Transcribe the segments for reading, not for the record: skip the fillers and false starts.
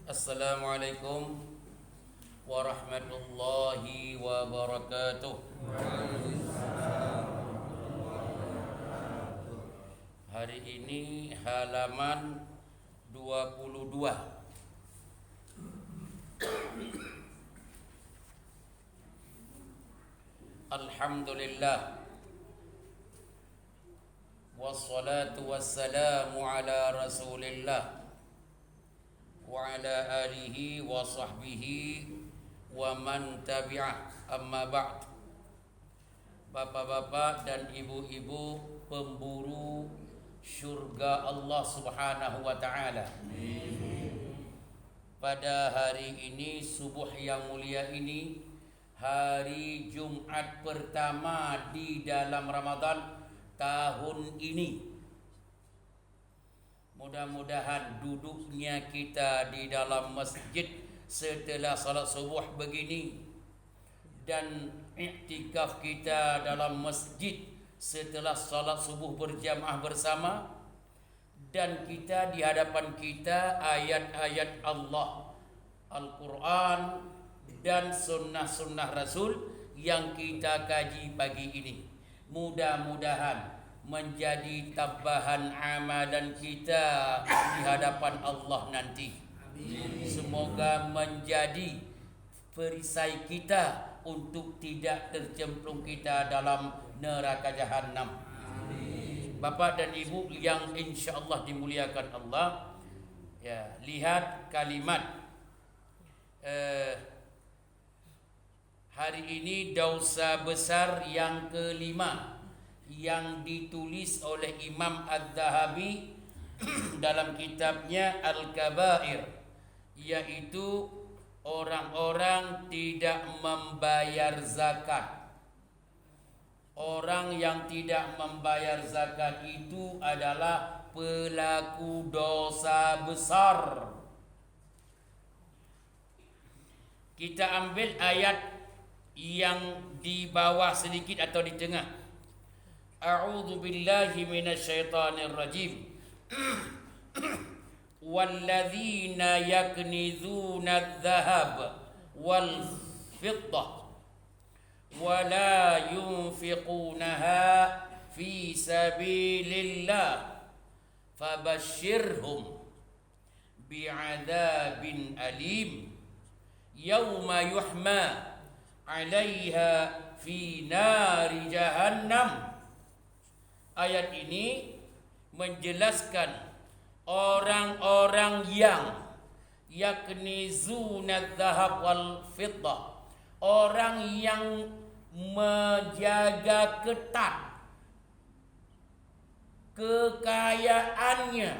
Assalamualaikum warahmatullahi wabarakatuh. Hari ini halaman 22. Alhamdulillah wassalatu wassalamu ala Rasulillah wa ala alihi wa sahbihi wa man tabi'ah, amma ba'd. Bapak-bapak dan ibu-ibu pemburu syurga Allah Subhanahu wa ta'ala, pada hari ini, subuh yang mulia ini, hari Jumat pertama di dalam Ramadan tahun ini, mudah-mudahan duduknya kita di dalam masjid setelah salat subuh begini dan iktikaf kita dalam masjid setelah salat subuh berjamaah bersama, dan kita di hadapan kita ayat-ayat Allah, Al-Quran dan sunnah-sunnah Rasul yang kita kaji pagi ini. Mudah-mudahan menjadi tambahan amalan kita di hadapan Allah nanti. Amin. Semoga menjadi perisai kita untuk tidak tercemplung kita dalam neraka jahanam. Amin. Bapak dan ibu yang insya-Allah dimuliakan Allah, ya, lihat kalimat hari ini dosa besar yang kelima yang ditulis oleh Imam Az-Zahabi dalam kitabnya Al-Kabair, yaitu orang-orang tidak membayar zakat. Orang yang tidak membayar zakat itu adalah pelaku dosa besar. Kita ambil ayat yang di bawah sedikit atau di tengah. A'udzu billahi minasyaitonir rajim. Walladzina yaknizuna adh-dhahab wal fiddah wa la yunfiqunaha fi sabilillah fabashshirhum bi'adzabin alim yauma yuhma 'alaiha fi nari jahannam. Ayat ini menjelaskan orang-orang yang yaknizuna dzahab wal fiddah, orang yang menjaga ketat kekayaannya,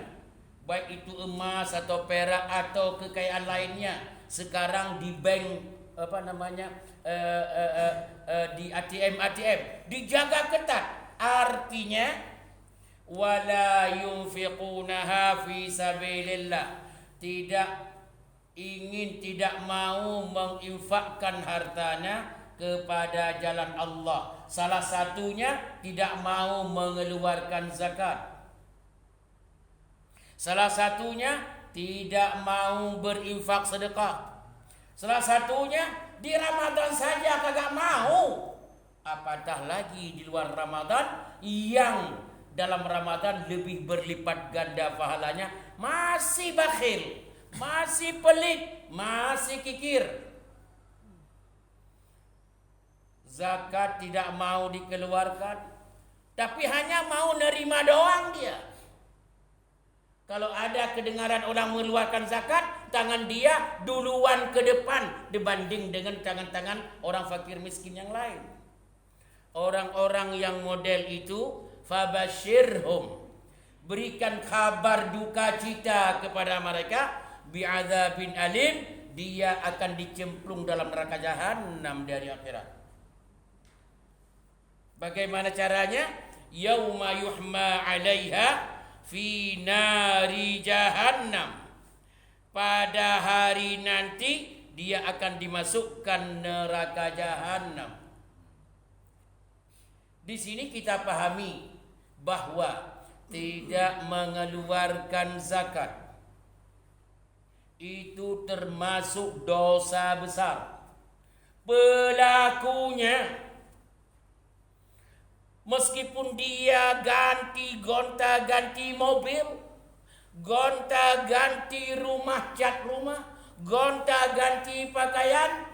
baik itu emas atau perak atau kekayaan lainnya, sekarang di bank di ATM dijaga ketat. Artinya wala yunfiqunaha fi sabilillah, tidak mau menginfakkan hartanya kepada jalan Allah. Salah satunya tidak mau mengeluarkan zakat. Salah satunya tidak mau berinfak sedekah. Salah satunya di Ramadan saja kagak mau. Apatah lagi di luar Ramadan, yang dalam Ramadan lebih berlipat ganda pahalanya, masih bakhil, masih pelit, masih kikir. Zakat tidak mau dikeluarkan, tapi hanya mau nerima doang dia. Kalau ada kedengaran orang mengeluarkan zakat, tangan dia duluan ke depan dibanding dengan tangan-tangan orang fakir miskin yang lain. Orang-orang yang model itu, fabashirhum, berikan kabar duka cita kepada mereka, bi'adzabin alim, dia akan dicemplung dalam neraka jahanam dari akhirat. Bagaimana caranya? Yauma yuhma 'alaiha fi nari jahannam. Pada hari nanti dia akan dimasukkan neraka jahanam. Di sini kita pahami bahwa tidak mengeluarkan zakat, itu termasuk dosa besar. Pelakunya meskipun dia gonta-ganti mobil, gonta-ganti rumah, cat rumah, gonta-ganti pakaian,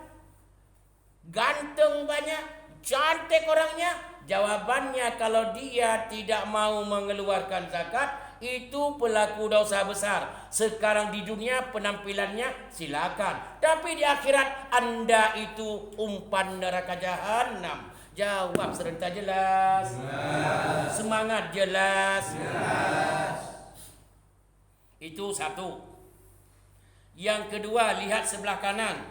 ganteng banyak, cantik orangnya, jawabannya kalau dia tidak mau mengeluarkan zakat, itu pelaku dosa besar. Sekarang di dunia penampilannya silakan, tapi di akhirat Anda itu umpan neraka jahanam. Jawab serentak jelas. Semangat jelas. Itu satu. Yang kedua, lihat sebelah kanan,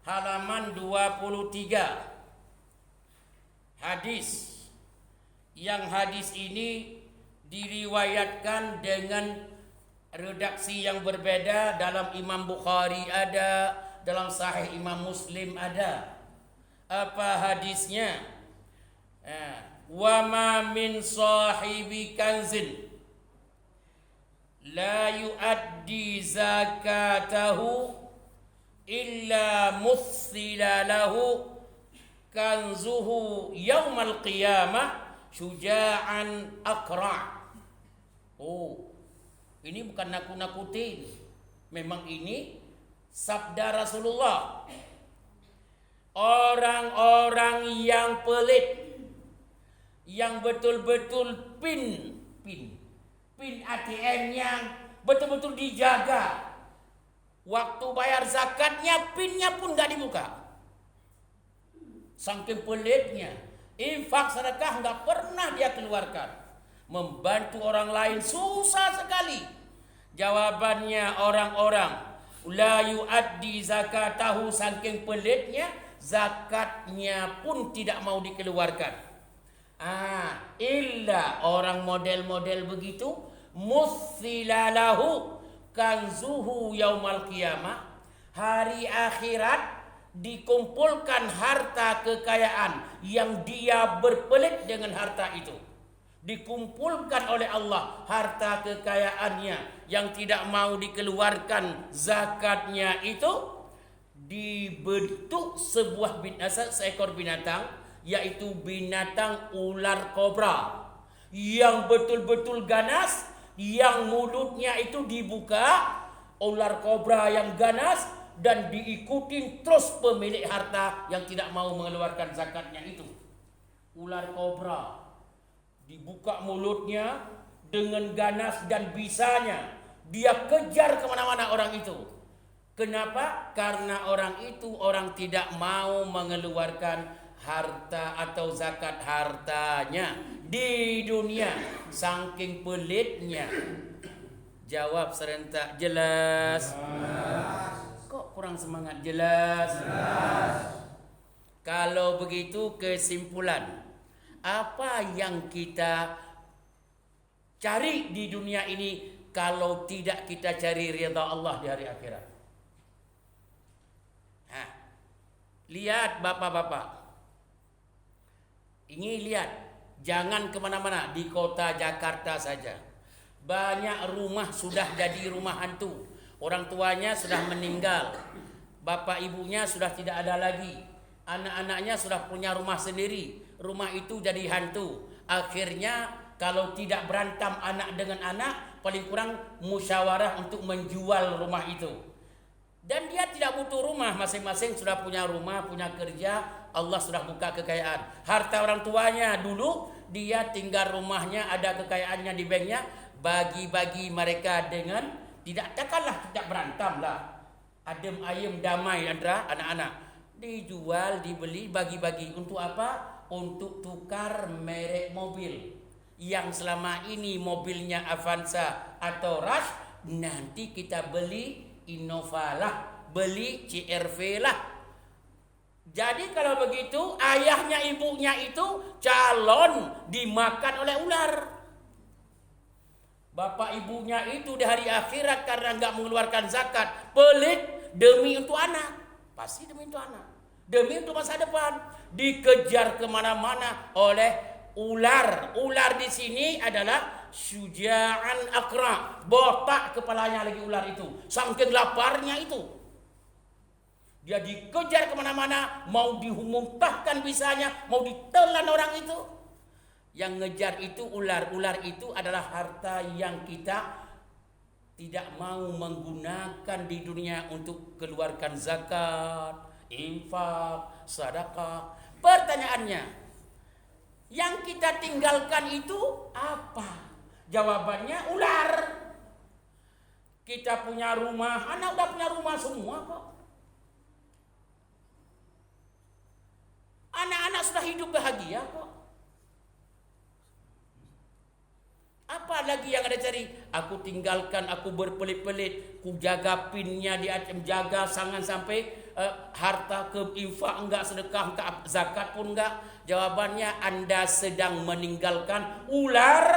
halaman 23. Hadis. Yang hadis ini diriwayatkan dengan redaksi yang berbeda. Dalam Imam Bukhari ada, dalam Sahih Imam Muslim ada. Apa hadisnya? Wa ma min sahibi kanzin la yuaddi zakatahu illa muthila lahu kanzuhu yaumal qiyamah syuja'an aqra'. Oh, ini bukan nakut-nakutin. Memang ini sabda Rasulullah. Orang-orang yang pelit, yang betul-betul pin ATM yang betul-betul dijaga. Waktu bayar zakatnya, pinnya pun gak dibuka. Saking pelitnya, infak sedekah gak pernah dia keluarkan. Membantu orang lain susah sekali. Jawabannya orang-orang la yuaddi zakatahu, saking pelitnya, zakatnya pun tidak mau dikeluarkan. Illa orang model-model begitu, musilalahu kanzuhu yaumal qiyamah, hari akhirat dikumpulkan harta kekayaan yang dia berpelit dengan harta itu. Dikumpulkan oleh Allah harta kekayaannya yang tidak mau dikeluarkan zakatnya itu, dibentuk seekor binatang, yaitu binatang ular kobra yang betul-betul ganas, yang mulutnya itu dibuka, ular kobra yang ganas, dan diikutin terus pemilik harta yang tidak mau mengeluarkan zakatnya itu. Ular kobra dibuka mulutnya dengan ganas dan bisanya dia kejar kemana-mana orang itu. Kenapa? Karena orang itu orang tidak mau mengeluarkan harta atau zakat hartanya di dunia, saking pelitnya. Jawab serentak jelas. Kok kurang semangat? Jelas. Kalau begitu, kesimpulan, apa yang kita cari di dunia ini kalau tidak kita cari ridha Allah di hari akhirat? Lihat bapak-bapak, ini lihat, jangan kemana-mana, di kota Jakarta saja banyak rumah sudah jadi rumah hantu. Orang tuanya sudah meninggal, bapak ibunya sudah tidak ada lagi, anak-anaknya sudah punya rumah sendiri, rumah itu jadi hantu. Akhirnya kalau tidak berantem anak dengan anak, paling kurang musyawarah untuk menjual rumah itu. Dan dia tidak butuh rumah, masing-masing sudah punya rumah, punya kerja, Allah sudah buka kekayaan. Harta orang tuanya dulu, dia tinggal rumahnya, ada kekayaannya di banknya, bagi-bagi mereka dengan takkanlah tidak berantem lah. Adem ayem damai antara anak-anak. Dijual, dibeli, bagi-bagi. Untuk apa? Untuk tukar merek mobil. Yang selama ini mobilnya Avanza atau Rush, nanti kita beli Innova lah, beli CR-V lah. Jadi kalau begitu, ayahnya ibunya itu calon dimakan oleh ular. Bapak ibunya itu di hari akhirat karena enggak mengeluarkan zakat, pelit demi untuk anak. Pasti demi untuk anak, demi untuk masa depan, dikejar kemana-mana oleh ular. Ular di sini adalah syuja'an akra, botak kepalanya lagi ular itu. Saking laparnya itu, dia dikejar kemana-mana, mau dimuntahkan bisanya, mau ditelan orang itu. Yang ngejar itu ular. Ular itu adalah harta yang kita tidak mau menggunakan di dunia untuk keluarkan zakat, infak, sedekah. Pertanyaannya, yang kita tinggalkan itu apa? Jawabannya ular. Kita punya rumah, anak udah punya rumah semua kok. Anak-anak sudah hidup bahagia kok. Apa lagi yang ada cari? Aku tinggalkan, aku berpelit-pelit, ku jaga pinnya, jaga jangan sampai harta ke infak enggak, sedekah enggak, zakat pun enggak. Jawabannya Anda sedang meninggalkan ular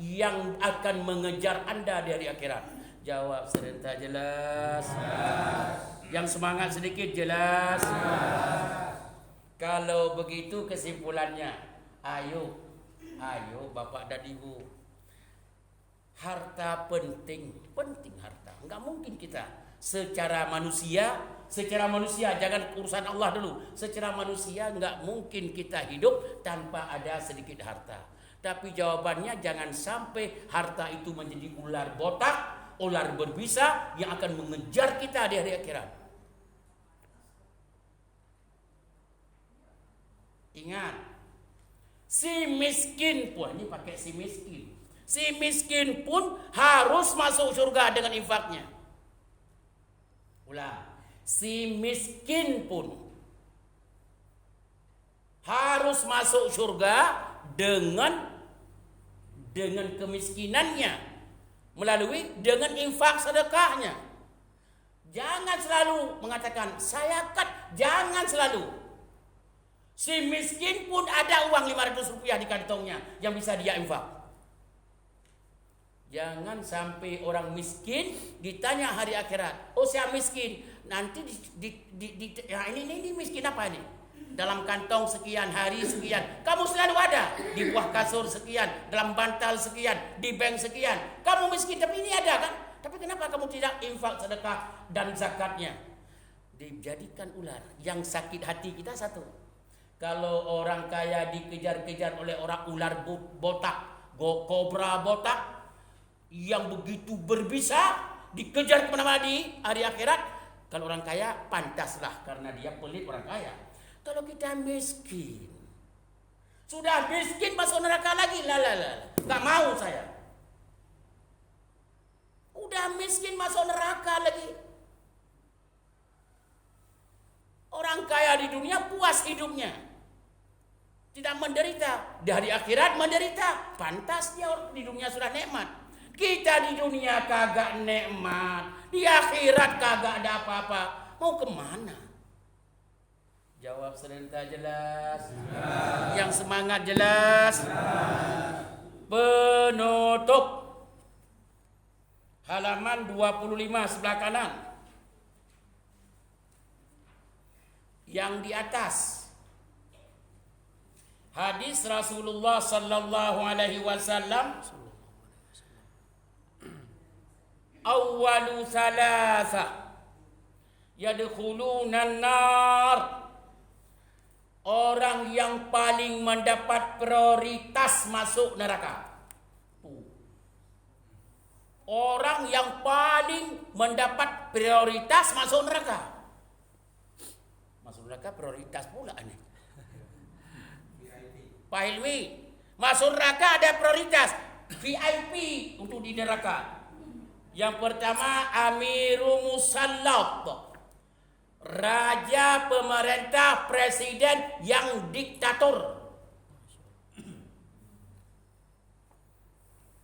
yang akan mengejar Anda di hari akhirat. Jawab serentak jelas. Yang semangat sedikit jelas. Kalau begitu kesimpulannya, ayo Bapak dan Ibu. Harta penting harta. Enggak mungkin kita secara manusia, jangan urusan Allah dulu. Secara manusia enggak mungkin kita hidup tanpa ada sedikit harta. Tapi jawabannya jangan sampai harta itu menjadi ular botak, ular berbisa yang akan mengejar kita di hari akhirat. Ingat, si miskin pun, ini pakai si miskin. Si miskin pun harus masuk surga dengan infaknya. Ulang, si miskin pun harus masuk surga dengan kemiskinannya, melalui dengan infak sedekahnya. Jangan selalu mengatakan saya kat, jangan selalu. Si miskin pun ada uang 500 rupiah di kantongnya yang bisa dia infak. Jangan sampai orang miskin ditanya hari akhirat, oh saya miskin, nanti ini miskin apa ini? Dalam kantong sekian, hari sekian, kamu selalu ada. Di buah kasur sekian, dalam bantal sekian, di bank sekian. Kamu miskin, tapi ini ada kan? Tapi kenapa kamu tidak infak, sedekah dan zakatnya? Dijadikan ular. Yang sakit hati kita satu, kalau orang kaya dikejar-kejar oleh orang ular botak, kobra botak, yang begitu berbisa, dikejar kemana-mana di hari akhirat. Kalau orang kaya pantaslah karena dia pelit orang kaya. Kalau kita miskin, sudah miskin masuk neraka lagi, nggak mau saya. Udah miskin masuk neraka lagi. Orang kaya di dunia puas hidupnya, tidak menderita. Di hari akhirat menderita. Pantas dia di dunia sudah nikmat. Kita di dunia kagak nikmat, di akhirat kagak ada apa-apa. Mau kemana? Jawab serentak jelas. Yang semangat jelas. Penutup halaman 25 sebelah kanan. Yang di atas hadis Rasulullah sallallahu alaihi wasallam, awwalu thalatha yadkhuluna an-nar. Orang yang paling mendapat prioritas masuk neraka. Orang yang paling mendapat prioritas masuk neraka. Masuk neraka prioritas pula nih. Pak Hilmi, masuk neraka ada prioritas VIP untuk di neraka. Yang pertama Amirul Musallat, raja, pemerintah, presiden yang diktator.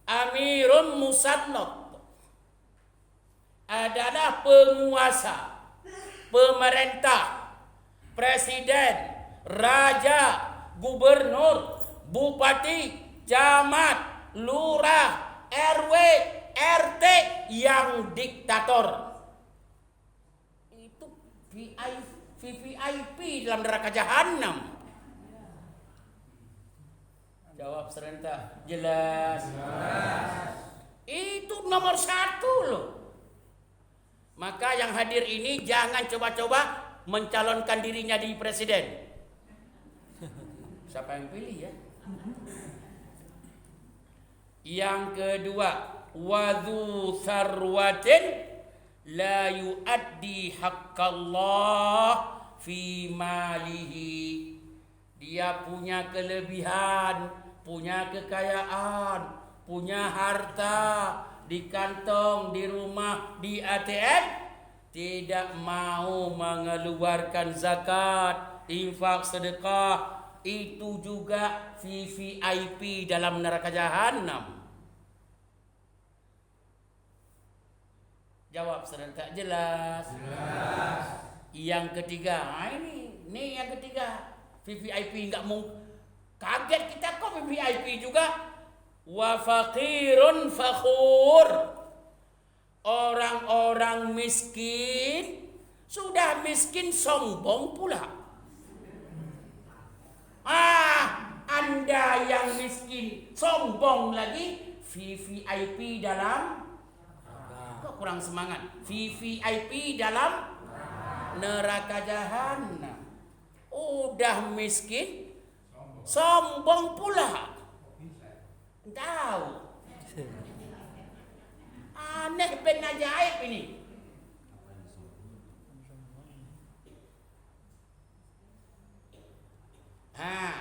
Amirul Musallat adalah penguasa, pemerintah, presiden, raja, gubernur, bupati, camat, lurah, RW, RT yang diktator. Itu VIP dalam neraka jahanam. Jawab serentak. Jelas. Itu nomor 1 loh. Maka yang hadir ini jangan coba-coba mencalonkan dirinya di presiden. Siapa yang pilih ya? Yang kedua, wadhu sarwatin la yuaddi haqqallah fi malihi. Dia punya kelebihan, punya kekayaan, punya harta di kantong, di rumah, di ATM, tidak mau mengeluarkan zakat, infak, sedekah, itu juga VVIP dalam neraka jahanam. Jawab serentak. Jelas. Yang ketiga, ini yang ketiga. VVIP enggak mau kaget kita kok VVIP juga. Wa faqirun fakhur. Orang-orang miskin, sudah miskin sombong pula. Anda yang miskin sombong lagi, VVIP dalam, kok kurang semangat, VVIP dalam neraka jahanam. Udah miskin sombong pula. Tahu. Aneh ben ajaib ini.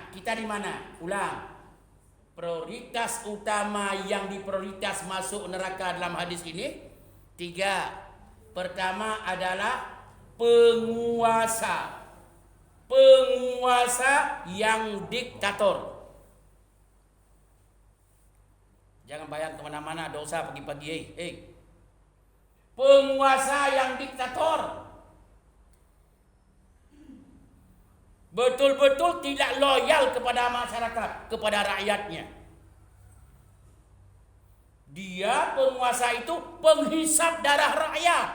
Kita di mana? Ulang. Prioritas utama yang diprioritas masuk neraka dalam hadis ini 3. Pertama adalah penguasa. Penguasa yang diktator. Jangan bayang kemana-mana dosa pagi-pagi. Penguasa yang diktator. Betul-betul tidak loyal kepada masyarakat, kepada rakyatnya. Dia penguasa itu penghisap darah rakyat.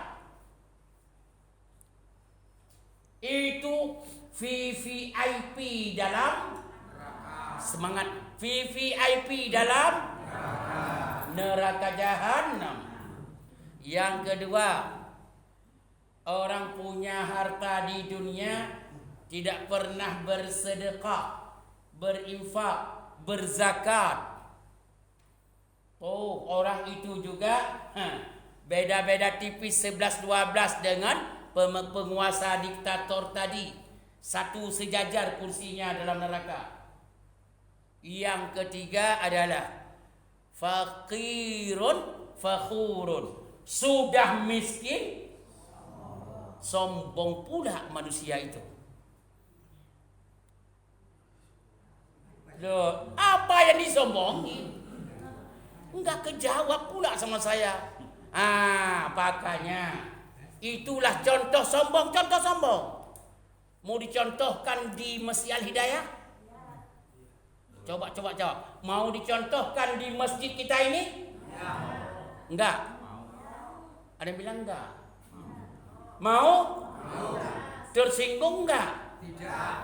Itu VVIP dalam semangat, VVIP dalam neraka jahanam. Yang kedua, orang punya harta di dunia tidak pernah bersedekah, berinfak, berzakat. Orang itu juga beda-beda tipis 11-12 dengan penguasa diktator tadi. Satu sejajar kursinya dalam neraka. Yang ketiga adalah faqirun fakhurun. Sudah miskin, sombong pula manusia itu. Loh, apa yang disombongi? Enggak kejawab pula sama saya. Makanya itulah contoh sombong, contoh sombong. Mau dicontohkan di Masjid Al-Hidayah? Coba jawab. Mau dicontohkan di masjid kita ini? Enggak. Ada yang bilang enggak. Mau? Tersinggung enggak? Tidak.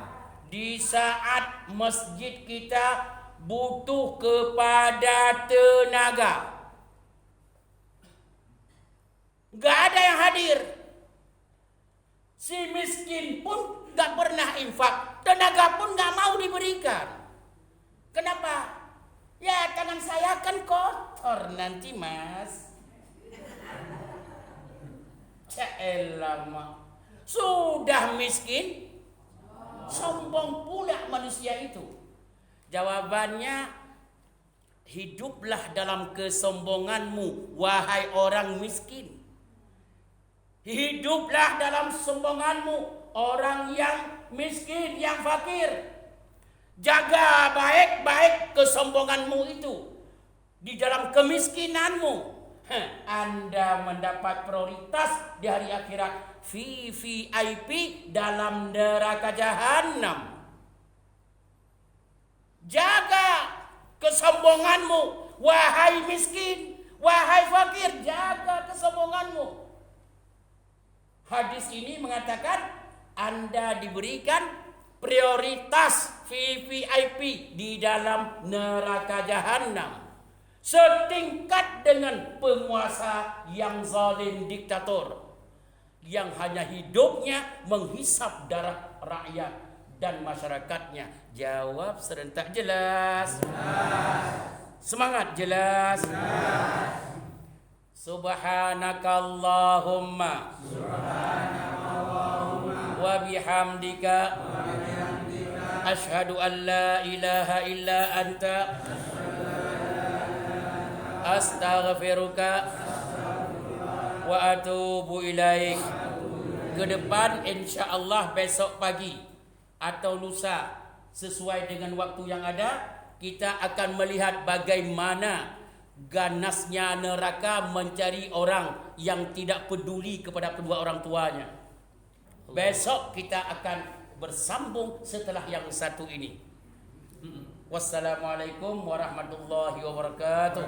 Di saat masjid kita butuh kepada tenaga, enggak ada yang hadir. Si miskin pun enggak pernah infak, tenaga pun enggak mau diberikan. Kenapa? Ya tangan saya kan kotor nanti mas. Lama. Sudah miskin, sombong pula manusia itu. Jawabannya, hiduplah dalam kesombonganmu, wahai orang miskin. Hiduplah dalam sombonganmu, orang yang miskin, yang fakir. Jaga baik-baik kesombonganmu itu. Di dalam kemiskinanmu, Anda mendapat prioritas di hari akhirat. VVIP dalam neraka jahanam. Jaga kesombonganmu, wahai miskin, wahai fakir, jaga kesombonganmu. Hadis ini mengatakan Anda diberikan prioritas VIP di dalam neraka jahanam. Setingkat dengan penguasa yang zalim, diktator, yang hanya hidupnya menghisap darah rakyat dan masyarakatnya. Jawab serentak, jelas? Semangat, jelas? Subhanakallahumma wa bihamdika asyhadu an la ilaha illa anta astaghfiruka wa atubu ilaik. Ke depan insya-Allah besok pagi atau lusa sesuai dengan waktu yang ada, kita akan melihat bagaimana ganasnya neraka mencari orang yang tidak peduli kepada kedua orang tuanya. Besok kita akan bersambung setelah yang satu ini. Wassalamualaikum warahmatullahi wabarakatuh.